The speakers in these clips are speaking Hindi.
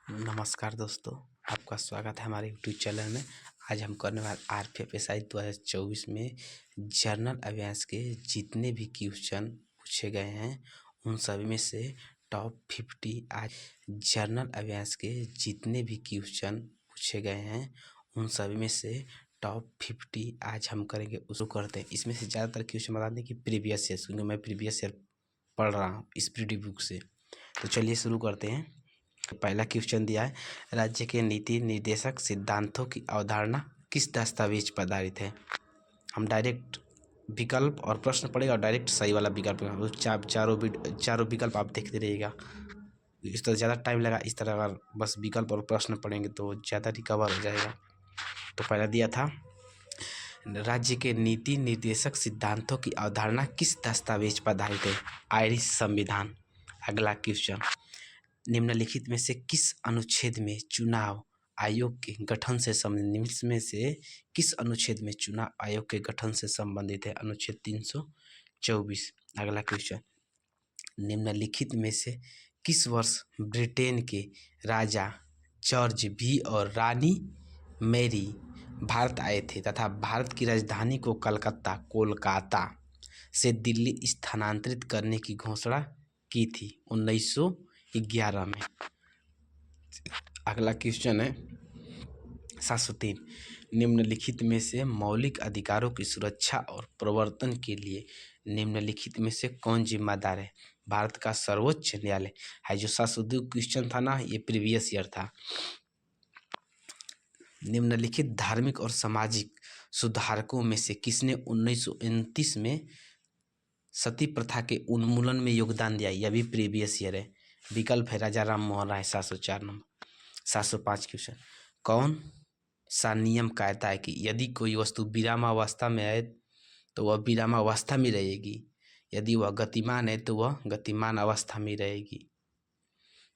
नमस्कार दोस्तों, आपका स्वागत है हमारे यूट्यूब चैनल में। आज हम करने वाले RPFSI 2024 में जनरल अवेयर्स के जितने भी क्वेश्चन पूछे गए हैं उन सभी में से टॉप 50 आज जनरल अवेयर्स के जितने भी क्वेश्चन पूछे गए हैं उन सभी में से टॉप 50 आज हम करेंगे। उसको करते हैं। इसमें से ज़्यादातर क्वेश्चन बता दें कि प्रीवियस ईयर, क्योंकि मैं प्रीवियस ईयर पढ़ रहा हूँ इस पीडी बुक से। तो चलिए शुरू करते हैं। पहला क्वेश्चन दिया है, राज्य के नीति निर्देशक सिद्धांतों की अवधारणा किस दस्तावेज पर आधारित है। हम डायरेक्ट विकल्प और प्रश्न पढ़ेगा और डायरेक्ट सही वाला विकल्प, चारों विकल्प आप देखते रहिएगा। इस तरह ज़्यादा टाइम लगा, इस तरह अगर बस विकल्प और प्रश्न पढ़ेंगे तो ज़्यादा रिकवर हो जाएगा। तो पहला दिया था, राज्य के नीति निर्देशक सिद्धांतों की अवधारणा किस दस्तावेज पर आधारित है। आयरिश संविधान। अगला क्वेश्चन, निम्नलिखित में से किस अनुच्छेद में चुनाव आयोग के गठन से संबंधित, निम्नलिखित में से किस अनुच्छेद में चुनाव आयोग के गठन से संबंधित है। अनुच्छेद 324। अगला क्वेश्चन, निम्नलिखित में से किस वर्ष ब्रिटेन के राजा जॉर्ज भी और रानी मैरी भारत आए थे तथा भारत की राजधानी को कोलकाता से दिल्ली स्थानांतरित करने की घोषणा की थी। 1911 में। अगला क्वेश्चन है 703, निम्नलिखित में से मौलिक अधिकारों की सुरक्षा और प्रवर्तन के लिए निम्नलिखित में से कौन जिम्मेदार है। भारत का सर्वोच्च न्यायालय है। जो 702 क्वेश्चन था ना, ये प्रीवियस ईयर था। निम्नलिखित धार्मिक और सामाजिक सुधारकों में से किसने 1929 में सती प्रथा के उन्मूलन में योगदान दिया। यह भी प्रीवियस ईयर है। विकल्प है राजा राम मोहन राय। 704 नंबर। 705 क्वेश्चन, कौन सा नियम कहता है कि यदि कोई वस्तु विरामावस्था में है तो वह विरामावस्था में रहेगी, यदि वह गतिमान है तो वह गतिमान अवस्था में रहेगी,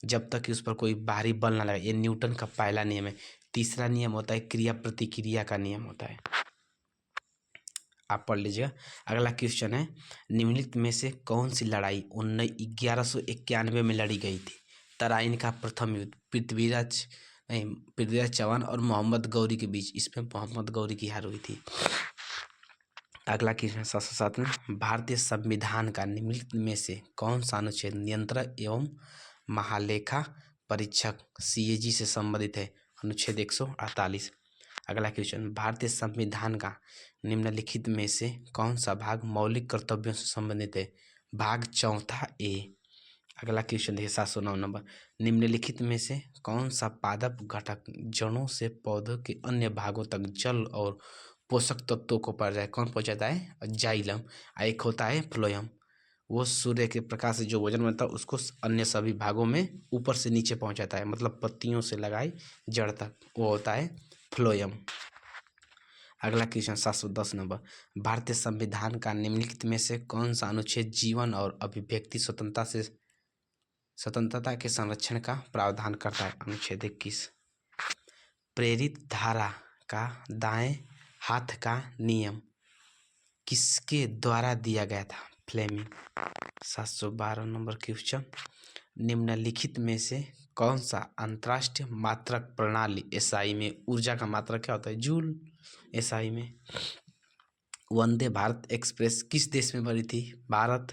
जब तक कि उस पर कोई बाहरी बल ना लगे। ये न्यूटन का पहला नियम है। तीसरा नियम होता है क्रिया प्रतिक्रिया का नियम होता है, आप पढ़ लीजिएगा। अगला क्वेश्चन है, निम्नलिखित में से कौन सी लड़ाई 1191 में लड़ी गई थी। तराइन का प्रथम युद्ध पृथ्वीराज चौहान और मोहम्मद गौरी के बीच। इसमें मोहम्मद गौरी की हार हुई थी। अगला क्वेश्चन 707 में, भारतीय संविधान का निम्नलिखित में से कौन सा अनुच्छेद नियंत्रक एवं महालेखा परीक्षक CAG से संबंधित है। अनुच्छेद 148। अगला क्वेश्चन, भारतीय संविधान का निम्नलिखित में से कौन सा भाग मौलिक कर्तव्यों से संबंधित है। भाग चौथा A। अगला क्वेश्चन देखिए 709 नंबर, निम्नलिखित में से कौन सा पादप घटक जड़ों से पौधों के अन्य भागों तक जल और पोषक तत्वों को पहुंचाता है। जाइलम। एक होता है फ्लोएम, वो सूर्य के प्रकाश से जो वजन बनता है उसको अन्य सभी भागों में ऊपर से नीचे पहुंचाता है, मतलब पत्तियों से लगाई जड़ तक, वो होता है फ्लोएम। अगला क्वेश्चन 710 नंबर, भारतीय संविधान का निम्नलिखित में से कौन सा अनुच्छेद जीवन और अभिव्यक्ति स्वतंत्रता के संरक्षण का प्रावधान करता है। अनुच्छेद 21। प्रेरित धारा का दाएं हाथ का नियम किसके द्वारा दिया गया था। फ्लेमिंग। 712 नंबर क्वेश्चन, निम्नलिखित में से कौन सा अंतर्राष्ट्रीय मात्रक प्रणाली SI में ऊर्जा का मात्रक क्या होता है। जूल। SI में। वंदे भारत एक्सप्रेस किस देश में बनी थी। भारत।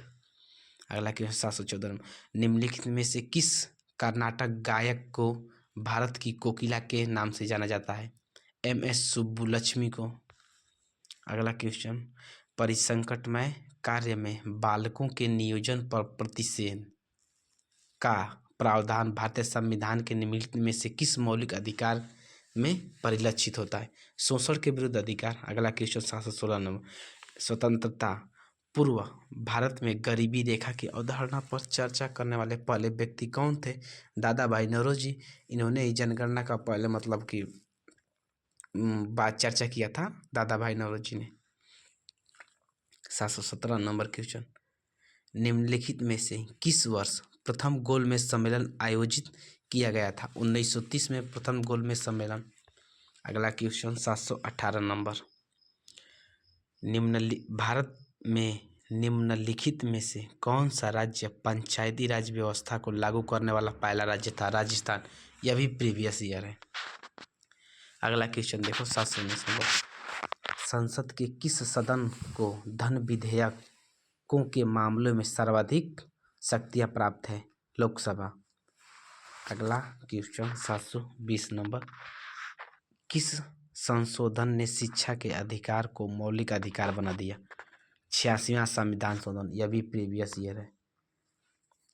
अगला क्वेश्चन 714 में, निम्नलिखित में से किस कर्नाटक गायक को भारत की कोकिला के नाम से जाना जाता है। MS सुब्बुलक्ष्मी को। अगला क्वेश्चन, परिसंकटमय कार्य में बालकों के नियोजन पर प्रतिषेध का प्रावधान भारतीय संविधान के निम्नलिखित में से किस मौलिक अधिकार में परिलक्षित होता है। शोषण के विरुद्ध अधिकार। अगला क्वेश्चन 716 नंबर, स्वतंत्रता पूर्व भारत में गरीबी रेखा की अवधारणा पर चर्चा करने वाले पहले व्यक्ति कौन थे। दादा भाई नौरोजी। इन्होंने ही जनगणना का पहले मतलब कि बात चर्चा किया था दादा भाई नौरोजी ने। 717 नंबर क्वेश्चन, निम्नलिखित में से किस वर्ष प्रथम गोलमेज सम्मेलन आयोजित किया गया था। 1930 में प्रथम गोलमेज सम्मेलन। अगला क्वेश्चन 718 नंबर, भारत में निम्नलिखित में से कौन सा राज्य पंचायती राज व्यवस्था को लागू करने वाला पहला राज्य था। राजस्थान। यह भी प्रीवियस ईयर है। अगला क्वेश्चन देखो 719 नंबर, संसद के किस सदन को धन विधेयकों के मामलों में सर्वाधिक शक्तियां प्राप्त है? लोकसभा। अगला क्वेश्चन 720 नंबर, किस संशोधन ने शिक्षा के अधिकार को मौलिक अधिकार बना दिया? 86वां संविधान संशोधन, यह भी प्रीवियस ईयर है।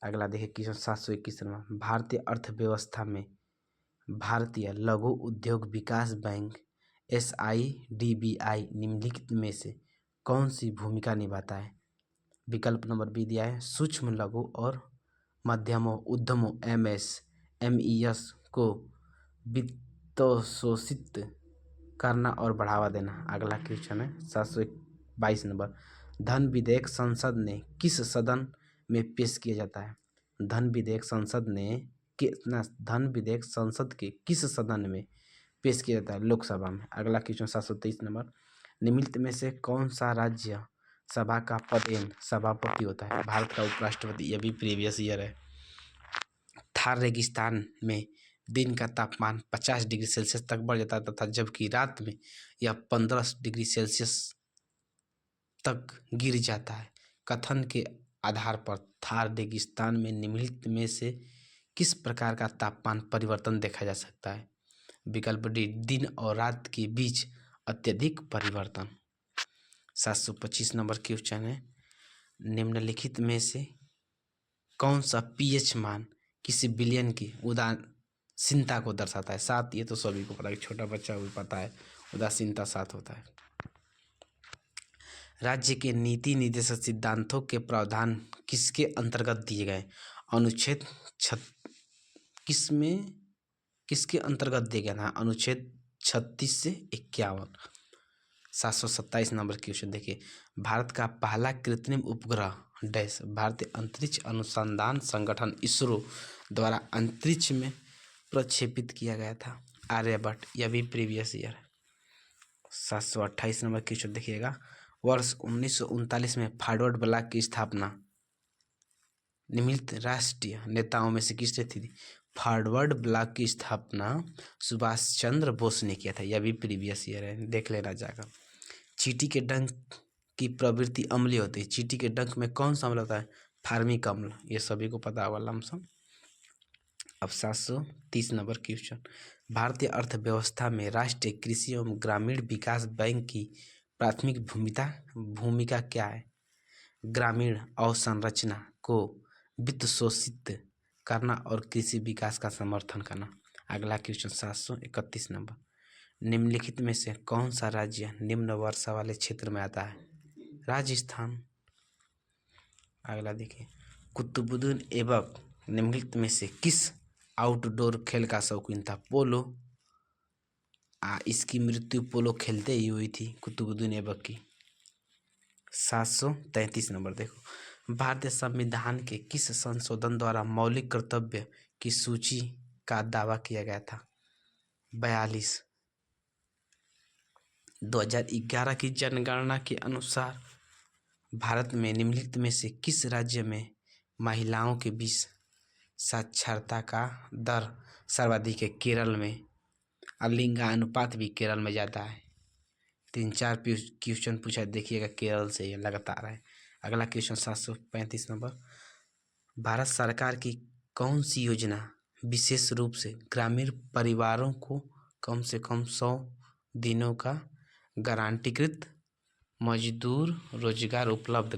अगला देखिए क्वेश्चन 721 नंबर, भारतीय अर्थव्यवस्था में भारतीय लघु उद्योग विकास बैंक SIDBI निम्नलिखित में से कौन सी भूमिका निभाता है? विकल्प नंबर बी दिया है, सूक्ष्म लघु और मध्यमों उद्यमों MSMEs को वित्तपोषित करना और बढ़ावा देना। अगला क्वेश्चन है 722 नंबर, धन विधेयक संसद ने किस सदन में पेश किया जाता है? धन विधेयक संसद के किस सदन में पेश किया जाता है? लोकसभा में। अगला क्वेश्चन 723 नंबर, निम्नलिखित में से कौन सा राज्य सभा का पदेन सभापति होता है? भारत का उपराष्ट्रपति, यह भी प्रीवियस ईयर है। थार रेगिस्तान में दिन का तापमान 50 डिग्री सेल्सियस तक बढ़ जाता है तथा जबकि रात में यह 15 डिग्री सेल्सियस तक गिर जाता है। कथन के आधार पर थार रेगिस्तान में निम्नलिखित में से किस प्रकार का तापमान परिवर्तन देखा जा सकता है? विकल्प डी, दिन और रात के बीच अत्यधिक परिवर्तन। 725 नंबर क्वेश्चन है, निम्नलिखित में से कौन सा pH मान किसी बिलियन की उदासीनता को दर्शाता है? 7, ये तो सभी को पता है, छोटा बच्चा को पता है, उदासीनता 7 होता है। राज्य के नीति निर्देशक सिद्धांतों के प्रावधान किसके अंतर्गत दिए गए? अनुच्छेद किसके अंतर्गत दिए गए ना? अनुच्छेद 36 से 51। 727 नंबर क्वेश्चन देखिए, भारत का पहला कृत्रिम उपग्रह डैश भारतीय अंतरिक्ष अनुसंधान संगठन ISRO द्वारा अंतरिक्ष में प्रक्षेपित किया गया था? आर्यभट्ट, यह भी प्रीवियस ईयर है। 728 नंबर क्वेश्चन देखिएगा, वर्ष 1939 में फॉरवर्ड ब्लॉक की स्थापना निम्नलिखित राष्ट्रीय नेताओं में से किसने थी? फॉरवर्ड ब्लॉक की स्थापना सुभाष चंद्र बोस ने किया था। यह भी प्रीवियस ईयर है, देख लेना जाकर। चींटी के डंक की प्रवृत्ति अम्लीय होती है। चींटी के डंक में कौन सा अम्ल होता है? फार्मिक अम्ल, ये सभी को पता होगा लमसम। अब 730 नंबर क्वेश्चन, भारतीय अर्थव्यवस्था में राष्ट्रीय कृषि एवं ग्रामीण विकास बैंक की प्राथमिक भूमिका क्या है? ग्रामीण अवसंरचना को वित्त शोषित करना और कृषि विकास का समर्थन करना। अगला क्वेश्चन 731 नंबर, निम्नलिखित में से कौन सा राज्य निम्न वर्षा वाले क्षेत्र में आता है? राजस्थान। अगला देखिए, कुतुबुद्दीन ऐबक निम्नलिखित में से किस आउटडोर खेल का शौकीन था? पोलो। इसकी मृत्यु पोलो खेलते ही हुई थी कुतुबुद्दीन ऐबक की। 733 नंबर देखो, भारतीय संविधान के किस संशोधन द्वारा मौलिक कर्तव्य की सूची का दावा किया गया था? 42। 2011 की जनगणना के अनुसार भारत में निम्नलिखित में से किस राज्य में महिलाओं के बीच साक्षरता का दर सर्वाधिक है? केरल में। और लिंगानुपात भी केरल में ज़्यादा है। 3-4 क्वेश्चन पूछा देखिएगा केरल से, ये लगातार है। अगला क्वेश्चन 735 नंबर, भारत सरकार की कौन सी योजना विशेष रूप से ग्रामीण परिवारों को कम से कम 100 दिनों का गारंटीकृत मजदूर रोजगार उपलब्ध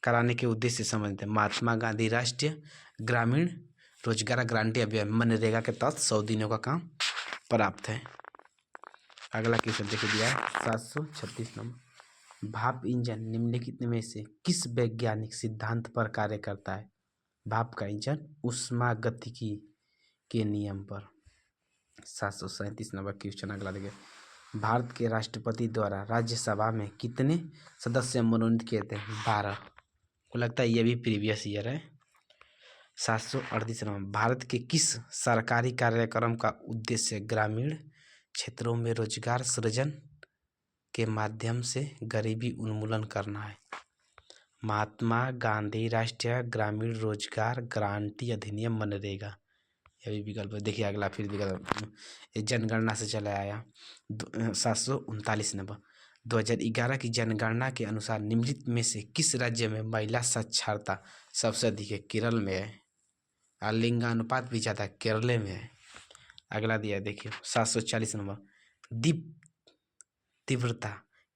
कराने के उद्देश्य से संबंधित है? महात्मा गांधी राष्ट्रीय ग्रामीण रोजगार गारंटी अभियान मनरेगा के तहत 100 दिनों का काम प्राप्त है। अगला क्वेश्चन देखिए दिया है 736 नंबर, भाप इंजन निम्नलिखित में से किस वैज्ञानिक सिद्धांत पर कार्य करता है? भाप का इंजन ऊष्मागतिकी के नियम पर। 737 नंबर क्वेश्चन अगला देखिए, भारत के राष्ट्रपति द्वारा राज्यसभा में कितने सदस्य मनोनीत किए थे? 12 को लगता है ये भी प्रीवियस ईयर है। 738 नंबर, भारत के किस सरकारी कार्यक्रम का उद्देश्य ग्रामीण क्षेत्रों में रोजगार सृजन के माध्यम से गरीबी उन्मूलन करना है? महात्मा गांधी राष्ट्रीय ग्रामीण रोजगार गारंटी अधिनियम मनरेगा, यह भी विकल्प है। देखिए अगला फिर विकल्प ये जनगणना से चला आया 739 नंबर। 2011 की जनगणना के अनुसार निम्नलिखित में से किस राज्य में महिला साक्षरता सबसे अधिक है? केरल में है। और लिंगानुपात भी ज़्यादा केरल में है। अगला दिया है देखिए 740 नंबर। दीप तीव्रता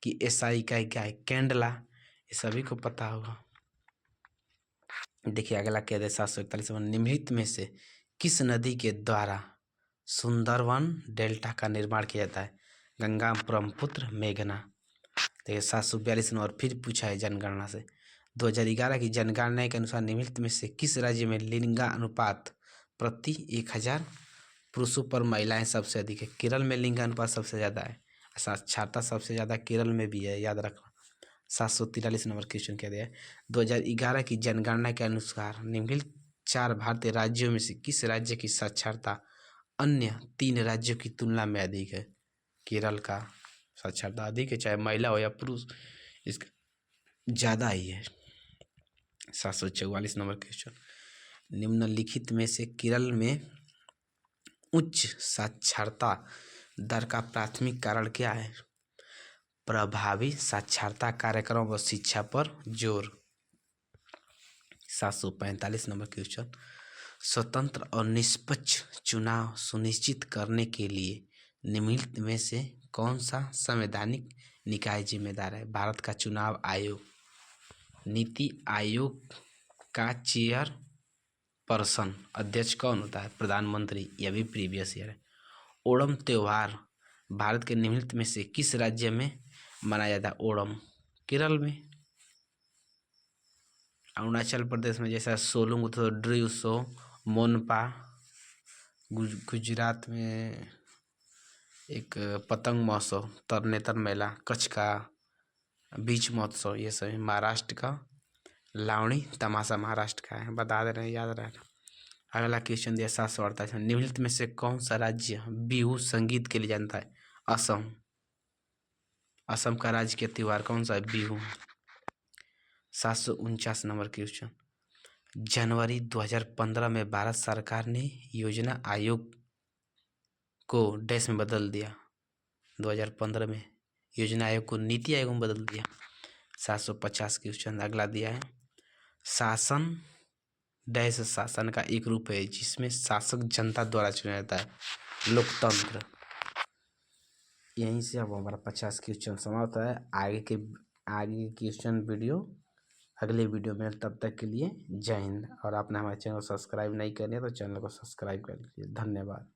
की एसआई इकाई क्या है? कैंडला। ये सभी को पता होगा। देखिए अगला क्या है 741 नंबर। निम्नलिखित में से किस नदी के द्वारा सुंदरवन डेल्टा का निर्माण किया जाता है? गंगा, ब्रह्मपुत्र, मेघना। देखिए 742 नंबर फिर पूछा है जनगणना से। 2011 की जनगणना के अनुसार निम्नलिखित में से किस राज्य में लिंगानुपात प्रति 1000 पुरुषों पर महिलाएं सबसे अधिक है? केरल में लिंगानुपात सबसे ज़्यादा है। साक्षरता सबसे ज़्यादा केरल में भी है, याद रखना। 743 नंबर क्वेश्चन क्या दिया है? 2011 की जनगणना के अनुसार निम्नलिखित 4 भारतीय राज्यों में से किस राज्य की साक्षरता अन्य 3 राज्यों की तुलना में अधिक है? केरल का साक्षरता अधिक है, चाहे महिला हो या पुरुष, इसका ज़्यादा ही है। 744 नंबर क्वेश्चन। निम्नलिखित में से केरल में उच्च साक्षरता दर का प्राथमिक कारण क्या है? प्रभावी साक्षरता कार्यक्रम व शिक्षा पर जोर। 745 नंबर क्वेश्चन। स्वतंत्र और निष्पक्ष चुनाव सुनिश्चित करने के लिए निम्नलिखित में से कौन सा संवैधानिक निकाय जिम्मेदार है? भारत का चुनाव आयोग। नीति आयोग का चेयर पर्सन अध्यक्ष कौन होता है? प्रधानमंत्री। यह भी प्रीवियस ईयर है। ओणम त्योहार भारत के निम्नलिखित में से किस राज्य में मनाया जाता है? ओणम केरल में। अरुणाचल प्रदेश में जैसा सोलुंग उत्सव, ड्री उत्सव, मोनपा। गुजरात में एक पतंग महोत्सव, तरनेतर मेला, कच्छ का बीच महोत्सव, ये सभी। महाराष्ट्र का लावणी तमाशा महाराष्ट्र का है, बता दे रहे हैं, याद रहे। अगला क्वेश्चन दिया 748। निम्नलिखित में से कौन सा राज्य बिहू संगीत के लिए जानता है? असम। असम का राज्य के त्योहार कौन सा है? बिहू। 749 number question. जनवरी 2015 में भारत सरकार ने योजना आयोग को डैश में बदल दिया। 2015 में योजना आयोग को नीति आयोग में बदल दिया। 750 क्वेश्चन अगला दिया है। शासन डैश शासन का एक रूप है जिसमें शासक जनता द्वारा चुना जाता है। लोकतंत्र। यहीं से अब हमारा 50 क्वेश्चन समाप्त होता है। आगे के क्वेश्चन वीडियो अगले वीडियो में। तब तक के लिए जय हिंद। और आपने हमारे चैनल को सब्सक्राइब नहीं किया तो चैनल को सब्सक्राइब कर लीजिए। धन्यवाद।